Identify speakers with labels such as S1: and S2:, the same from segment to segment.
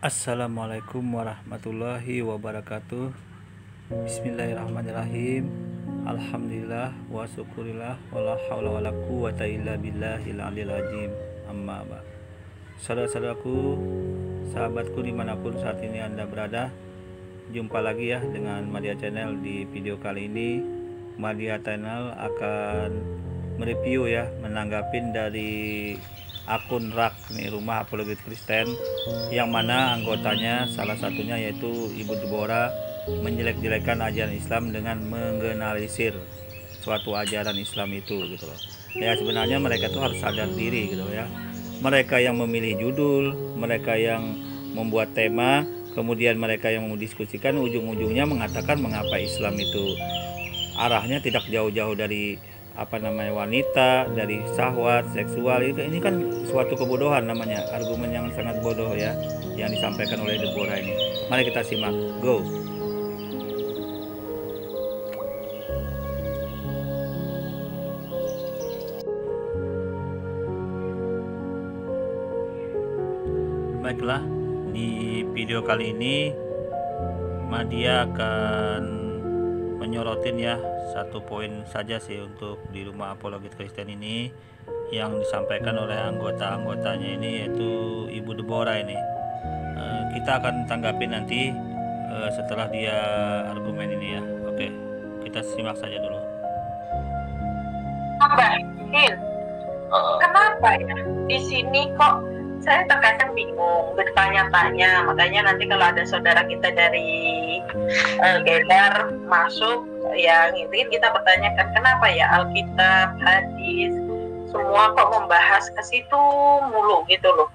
S1: Assalamualaikum warahmatullahi wabarakatuh. Bismillahirrahmanirrahim. Alhamdulillah wa syukurillah wala haula wala quwata illa billahil aliyil azim. Amma ba'd. Saudara-saudaraku, sahabatku dimanapun saat ini Anda berada, jumpa lagi ya dengan Madia Channel. Di video kali ini Madia Channel akan mereview ya, menanggapin dari akun RAK nih, Rumah Apologet Kristen, yang mana anggotanya salah satunya yaitu Ibu Deborah menjelek-jelekan ajaran Islam dengan menggeneralisir suatu ajaran Islam itu gitu loh. Ya sebenarnya mereka tuh harus sadar diri gitu ya. Mereka yang memilih judul, mereka yang membuat tema, kemudian mereka yang mendiskusikan, ujung-ujungnya mengatakan mengapa Islam itu arahnya tidak jauh-jauh dari wanita, dari syahwat seksual. Ini kan suatu kebodohan, namanya argumen yang sangat bodoh ya, yang disampaikan oleh Deborah ini. Mari kita simak, go. Baiklah, di video kali ini Madia akan menyorotin ya satu poin saja sih untuk di Rumah Apologet Kristen ini, yang disampaikan oleh anggota-anggotanya ini, yaitu Ibu Deborah ini. Kita akan tanggapi nanti setelah dia argumen ini ya. Oke, kita simak saja dulu.
S2: Kenapa ya di sini kok saya terkadang bingung, bertanya-tanya. Makanya nanti kalau ada saudara kita dari Gedar masuk, yang ingin kita pertanyakan, kenapa ya Alkitab, hadis, semua kok membahas ke situ mulu gitu loh,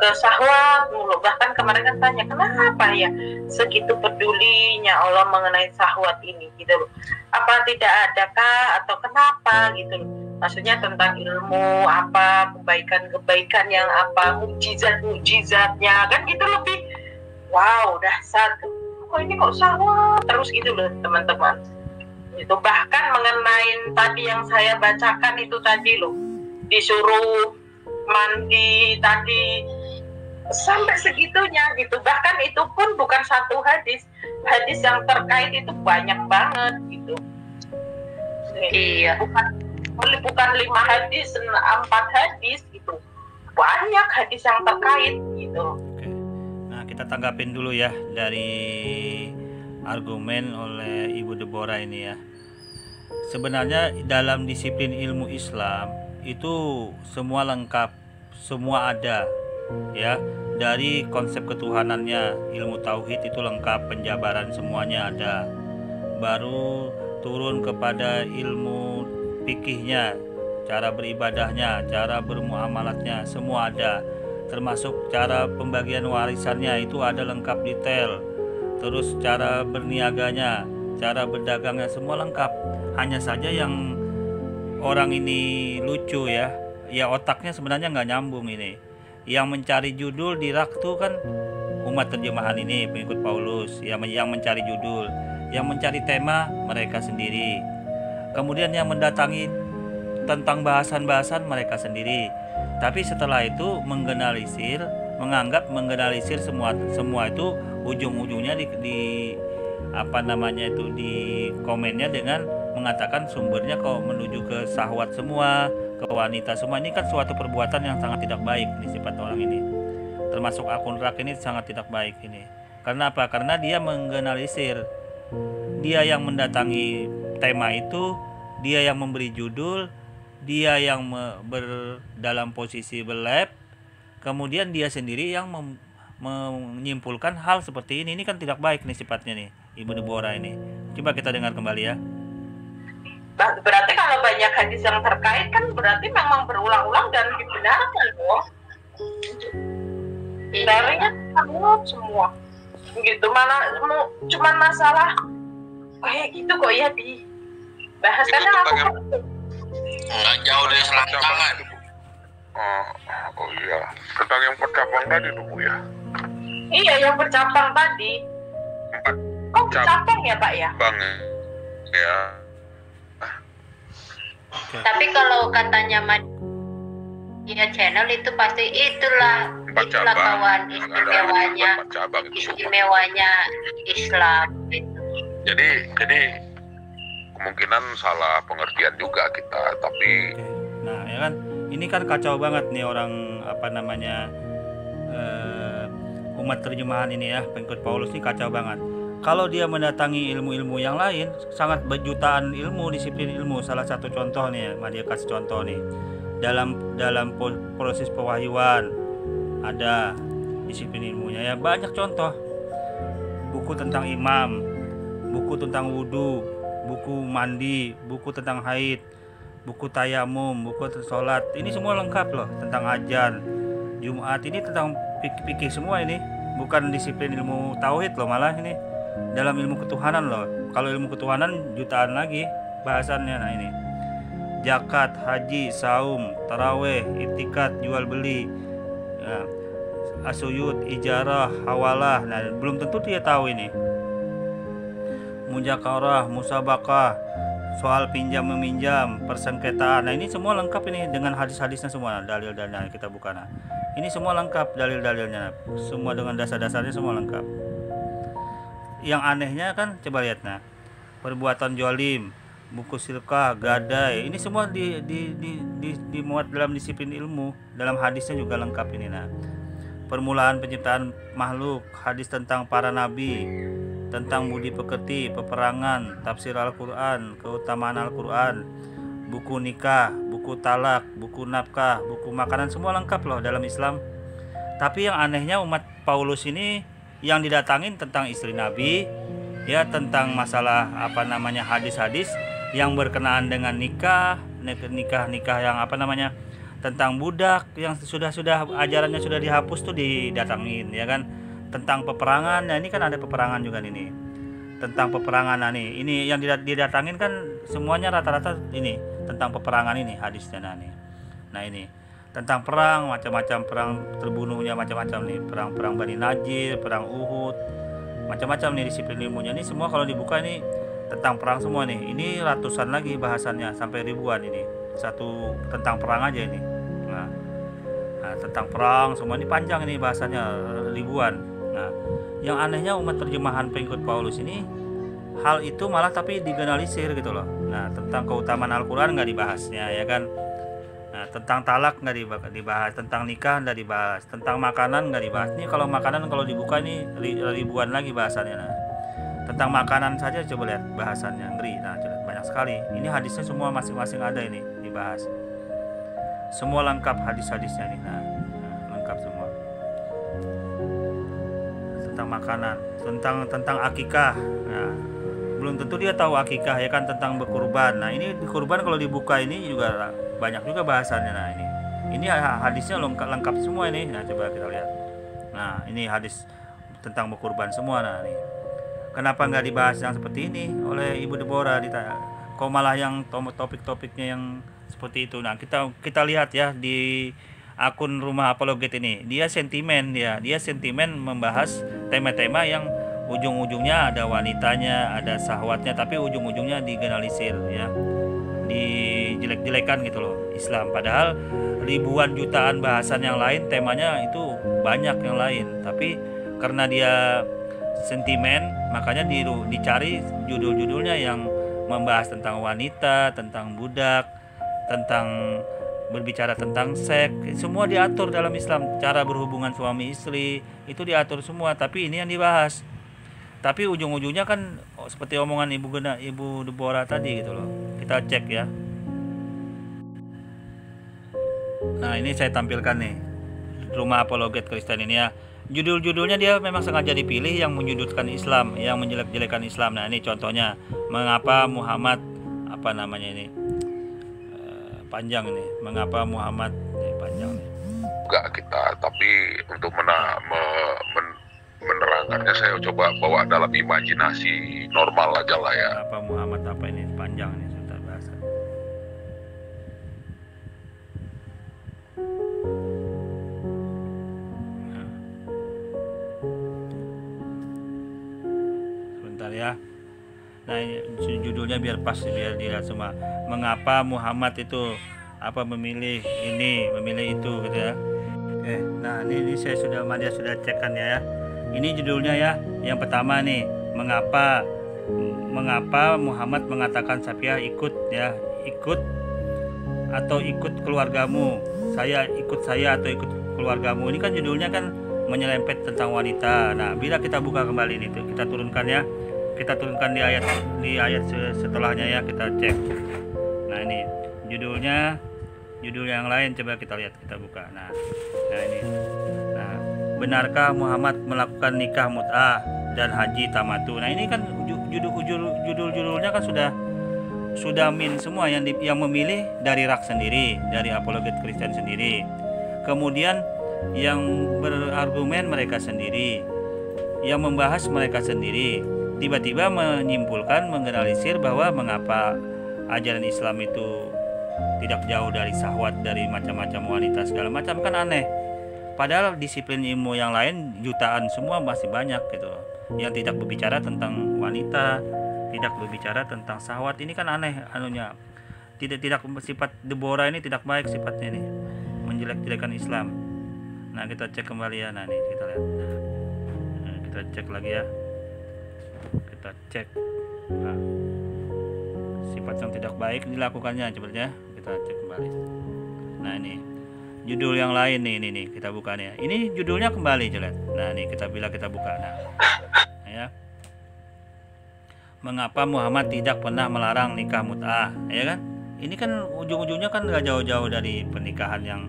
S2: ke syahwat mulu. Bahkan kemarin kan tanya, kenapa ya segitu pedulinya Allah mengenai syahwat ini gitu loh. Apa tidak adakah atau kenapa gitu loh. Maksudnya tentang ilmu apa, kebaikan-kebaikan yang apa, mukjizat-mukjizatnya kan gitu, lebih wow dahsyat. Kok ini kok syahwat terus gitu loh teman-teman. Itu bahkan mengenai tadi yang saya bacakan itu tadi loh, disuruh mandi tadi, sampai segitunya gitu. Bahkan itu pun bukan satu hadis yang terkait itu banyak banget gitu. Iya, bukan 5 hadis, 4 hadis gitu, banyak hadis yang terkait gitu.
S1: Oke. Nah, kita tanggapin dulu ya dari argumen oleh Ibu Deborah ini ya. Sebenarnya dalam disiplin ilmu Islam itu semua lengkap, semua ada ya. Dari konsep ketuhanannya, ilmu tauhid itu lengkap, penjabaran semuanya ada. Baru turun kepada ilmu fikihnya, cara beribadahnya, cara bermuamalatnya, semua ada. Termasuk cara pembagian warisannya itu ada lengkap detail. Terus cara berniaganya, cara berdagangnya, semua lengkap. Hanya saja yang orang ini lucu ya, otaknya sebenarnya nggak nyambung ini. Yang mencari judul di RAK tuh kan umat terjemahan ini, pengikut Paulus, yang mencari judul, yang mencari tema mereka sendiri. Kemudian yang mendatangi tentang bahasan-bahasan mereka sendiri. Tapi setelah itu menganggap menggeneralisir semua itu, ujung-ujungnya di komennya dengan mengatakan sumbernya kok menuju ke syahwat semua, ke wanita semua. Ini kan suatu perbuatan yang sangat tidak baik nih, sifat orang ini. Termasuk akun RAK ini sangat tidak baik ini. Karena apa? Karena dia menggeneralisir. Dia yang mendatangi tema itu, dia yang memberi judul, dia yang dalam posisi belab, kemudian dia sendiri yang menyimpulkan hal seperti ini. Ini kan tidak baik nih sifatnya nih, Ibu Deborah ini. Coba kita dengar kembali ya.
S2: Berarti kalau banyak hadis yang terkait kan berarti memang berulang-ulang dan dibenarkan loh. Sebenarnya semua gitu, mana cuman masalah kayak gitu kok ya dibahas. Karena aku
S3: nggak jauh dari selangkangan.
S4: Oh iya, tentang yang bercabang tadi tuh Bu ya.
S2: Iya, yang bercabang tadi. Kok bercabang ya Pak ya?
S4: Bang ya.
S5: Tapi kalau katanya Madia Channel itu pasti itulah
S4: 4
S2: itulah
S4: cabang.
S2: kawan
S4: Yang ada ada
S2: istimewanya
S4: 4 cabang itu.
S2: istimewanya Islam gitu.
S4: Jadi kemungkinan salah pengertian juga kita, tapi
S1: Oke. Nah, ya kan, ini kan kacau banget nih orang apa namanya umat terjemahan ini ya, pengikut Paulus ini kacau banget. Kalau dia mendatangi ilmu-ilmu yang lain, sangat berjutaan ilmu, disiplin ilmu. Salah satu contoh nih, dia kasih contoh nih. Dalam proses pewahyuan ada disiplin ilmunya ya, banyak contoh. Buku tentang imam, buku tentang wudhu, buku mandi, buku tentang haid, buku tayamum, buku tentang sholat. Ini semua lengkap loh, tentang ajan, Jumat, ini tentang fikih semua ini. Bukan disiplin ilmu tauhid loh, malah ini dalam ilmu ketuhanan loh. Kalau ilmu ketuhanan jutaan lagi bahasannya. Nah ini zakat, haji, saum, taraweh, iktikad, jual beli, ya, asuyud, ijarah, hawalah. Nah belum tentu dia tahu ini. Mujakarah, musabakah, soal pinjam meminjam, persengketaan. Nah ini semua lengkap ini dengan hadis-hadisnya semua, dalil-dalilnya kita buka. Nah ini semua lengkap dalil-dalilnya, semua dengan dasar-dasarnya semua lengkap. Yang anehnya kan coba lihat, nah perbuatan jolim, buku silkah, gadai, ini semua dimuat dalam disiplin ilmu, dalam hadisnya juga lengkap ini. Nah permulaan penciptaan makhluk, hadis tentang para nabi, tentang budi pekerti, peperangan, tafsir Al-Quran, keutamaan Al-Quran, buku nikah, buku talak, buku nafkah, buku makanan, semua lengkap loh dalam Islam. Tapi yang anehnya umat Paulus ini yang didatangin tentang istri Nabi, ya tentang masalah apa namanya hadis-hadis yang berkenaan dengan nikah yang apa namanya tentang budak yang sudah ajarannya sudah dihapus tuh didatangin, ya kan. Tentang peperangan, nah ini kan ada peperangan juga nih, tentang peperangan. Nah nih ini yang didatangin kan semuanya rata-rata ini tentang peperangan ini hadisnya. Nah ini tentang perang, macam-macam perang, terbunuhnya macam-macam nih, perang Bani Najir, perang Uhud, macam-macam nih disiplin ilmunya. Ini semua kalau dibuka ini tentang perang semua nih. Ini ratusan lagi bahasannya, sampai ribuan ini satu tentang perang aja ini. Nah tentang perang semua ini panjang ini bahasannya, ribuan. Nah yang anehnya umat terjemahan pengikut Paulus ini hal itu malah tapi digeneralisir gitu loh. Nah tentang keutamaan Al-Quran nggak dibahasnya, ya kan. Nah tentang talak nggak dibahas, tentang nikah nggak dibahas, tentang makanan nggak dibahas. Ini kalau makanan kalau dibuka ini ribuan lagi bahasannya. Nah tentang makanan saja coba lihat bahasannya, ngeri. Nah banyak sekali ini hadisnya, semua masing-masing ada ini dibahas, semua lengkap hadis-hadisnya nih. Nah lengkap semua tentang makanan, tentang akikah. Nah belum tentu dia tahu akikah, ya kan, tentang berkurban. Nah ini kurban kalau dibuka ini juga banyak juga bahasannya. Nah ini hadisnya lengkap semua ini. Nah coba kita lihat. Nah ini hadis tentang berkurban semua. Nah ini kenapa nggak dibahas yang seperti ini oleh Ibu Deborah, kok malah yang topik-topiknya yang seperti itu. Nah kita lihat ya di akun Rumah Apologet ini, dia sentimen membahas tema-tema yang ujung-ujungnya ada wanitanya, ada syahwatnya, tapi ujung-ujungnya digeneralisir ya, dijelek-jelekan gitu loh Islam. Padahal ribuan jutaan bahasan yang lain temanya itu banyak yang lain, tapi karena dia sentimen makanya dicari judul-judulnya yang membahas tentang wanita, tentang budak, tentang berbicara tentang seks, semua diatur dalam Islam. Cara berhubungan suami istri itu diatur semua, tapi ini yang dibahas. Tapi ujung-ujungnya kan seperti omongan Ibu Deborah tadi gitu loh. Kita cek ya. Nah ini saya tampilkan nih Rumah Apologet Kristen ini ya. Judul-judulnya dia memang sengaja dipilih yang menyudutkan Islam, yang menjelek-jelekan Islam. Nah ini contohnya, mengapa Muhammad apa namanya ini panjang ini, mengapa Muhammad ini panjang nih.
S4: Enggak kita, tapi untuk menerangkannya saya coba bawa dalam imajinasi normal aja lah ya.
S1: Mengapa Muhammad apa ini panjang ini, sebentar bahasa. Sebentar ya. Nah judulnya biar pas, biar dilihat semua. Mengapa Muhammad itu apa memilih ini, memilih itu gitu ya. Nah ini saya sudah Madia sudah cekkan ya. Ini judulnya ya. Yang pertama nih, mengapa Muhammad mengatakan Safiah ikut atau ikut keluargamu. Saya atau ikut keluargamu. Ini kan judulnya kan menyelempet tentang wanita. Nah, bila kita buka kembali ini tuh, kita turunkan ya. Kita turunkan di ayat setelahnya ya, kita cek. Nah, ini judulnya yang lain, coba kita lihat, kita buka. Nah ini. Nah, benarkah Muhammad melakukan nikah mut'ah dan haji tamatu? Nah, ini kan judul-judulnya kan sudah min semua yang memilih dari rak sendiri, dari apologet Kristen sendiri. Kemudian yang berargumen mereka sendiri, yang membahas mereka sendiri, tiba-tiba menyimpulkan, menggeneralisir bahwa mengapa ajaran Islam itu tidak jauh dari syahwat, dari macam-macam wanita segala macam, kan aneh. Padahal disiplin ilmu yang lain jutaan semua masih banyak gitu, yang tidak berbicara tentang wanita, tidak berbicara tentang syahwat. Ini kan aneh anunya. Tidak sifat Deborah ini tidak baik sifatnya ini, menjelek-jelekan Islam. Nah, kita cek kembali ya. Nah, ini kita lihat. Nah, kita cek lagi ya. Kita cek. Nah, sifat yang tidak baik dilakukannya sebenarnya. Kita cek kembali. Nah, ini judul yang lain nih, kita buka nih. Ini judulnya kembali jelas. Nah, ini kita buka. Nah, ya. Mengapa Muhammad tidak pernah melarang nikah mut'ah, ya kan? Ini kan ujung-ujungnya kan gak jauh-jauh dari pernikahan yang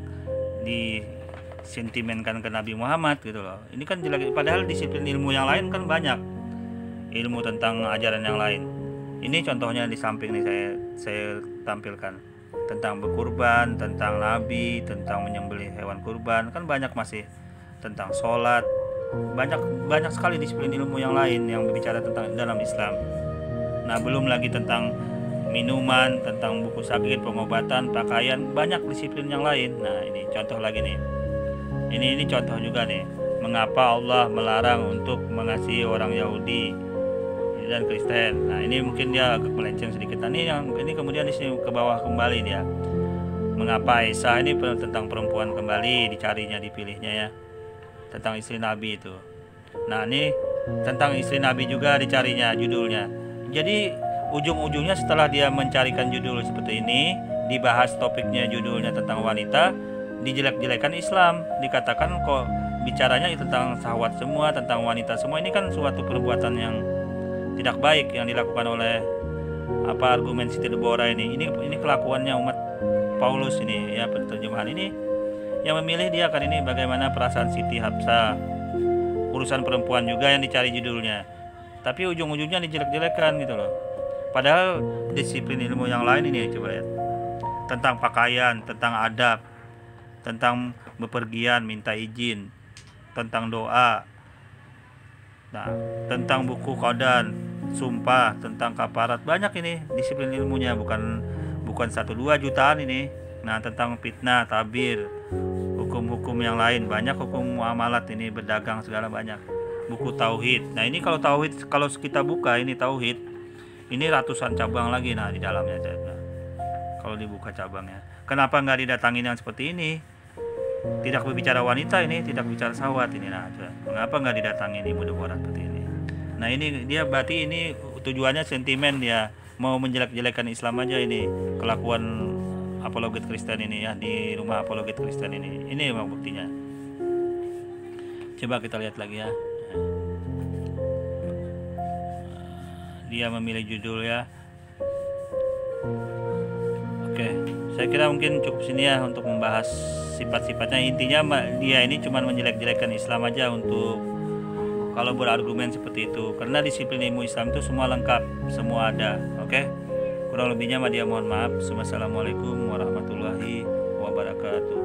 S1: disentimenkan ke Nabi Muhammad gitu loh. Ini kan jelek, padahal disiplin ilmu yang lain kan banyak. Ilmu tentang ajaran yang lain. Ini contohnya di samping nih saya tampilkan. Tentang berkurban, tentang nabi, tentang menyembelih hewan kurban, kan banyak masih. Tentang sholat, banyak sekali disiplin ilmu yang lain yang berbicara tentang dalam Islam. Nah, belum lagi tentang minuman, tentang buku sakit, pengobatan, pakaian, banyak disiplin yang lain. Nah, ini contoh lagi nih. Ini contoh juga nih. Mengapa Allah melarang untuk mengasihi orang Yahudi dan Kristen? Nah, ini mungkin dia agak melenceng sedikit. Nah, ini kemudian di sini ke bawah kembali dia. Mengapa Aisyah ini tentang perempuan kembali dicarinya, dipilihnya ya. Tentang istri Nabi itu. Nah, ini tentang istri Nabi juga dicarinya judulnya. Jadi ujung-ujungnya setelah dia mencarikan judul seperti ini, dibahas topiknya judulnya tentang wanita, dijelek-jelekan Islam, dikatakan kok bicaranya itu tentang syahwat semua, tentang wanita semua. Ini kan suatu perbuatan yang tidak baik yang dilakukan oleh argumen Siti Deborah ini. Ini kelakuannya umat Paulus ini ya, penerjemahan ini yang memilih dia kan. Ini bagaimana perasaan Siti Hafsah, urusan perempuan juga yang dicari judulnya, tapi ujung-ujungnya dijelek-jelekan gitu loh. Padahal disiplin ilmu yang lain ini coba lihat. Tentang pakaian, tentang adab, tentang bepergian, minta izin, tentang doa. Nah, tentang buku qadan, sumpah, tentang kafarat, banyak ini disiplin ilmunya, bukan 1-2 jutaan ini. Nah, tentang fitnah, tabir, hukum-hukum yang lain, banyak hukum muamalat ini, berdagang segala banyak. Buku tauhid. Nah, ini kalau tauhid, kalau kita buka ini tauhid, ini ratusan cabang lagi nah di dalamnya. Nah, kalau dibuka cabangnya, kenapa nggak didatangin yang seperti ini? Tidak berbicara wanita ini, tidak bicara syahwat ini. Nah, mengapa nggak didatangin Ibu Deborah seperti ini? Nah, ini dia berarti ini tujuannya sentimen, dia mau menjelek-jelekan Islam aja ini, kelakuan apologet Kristen ini ya, di rumah apologet Kristen ini. Ini memang buktinya. Coba kita lihat lagi ya. Dia memilih judul ya. Oke, saya kira mungkin cukup sini ya untuk membahas sifat-sifatnya. Intinya dia ini cuma menjelek-jelekan Islam aja untuk kalau berargumen seperti itu. Karena disiplin ilmu Islam itu semua lengkap, semua ada. Oke, kurang lebihnya dia mohon maaf. Wassalamualaikum warahmatullahi wabarakatuh.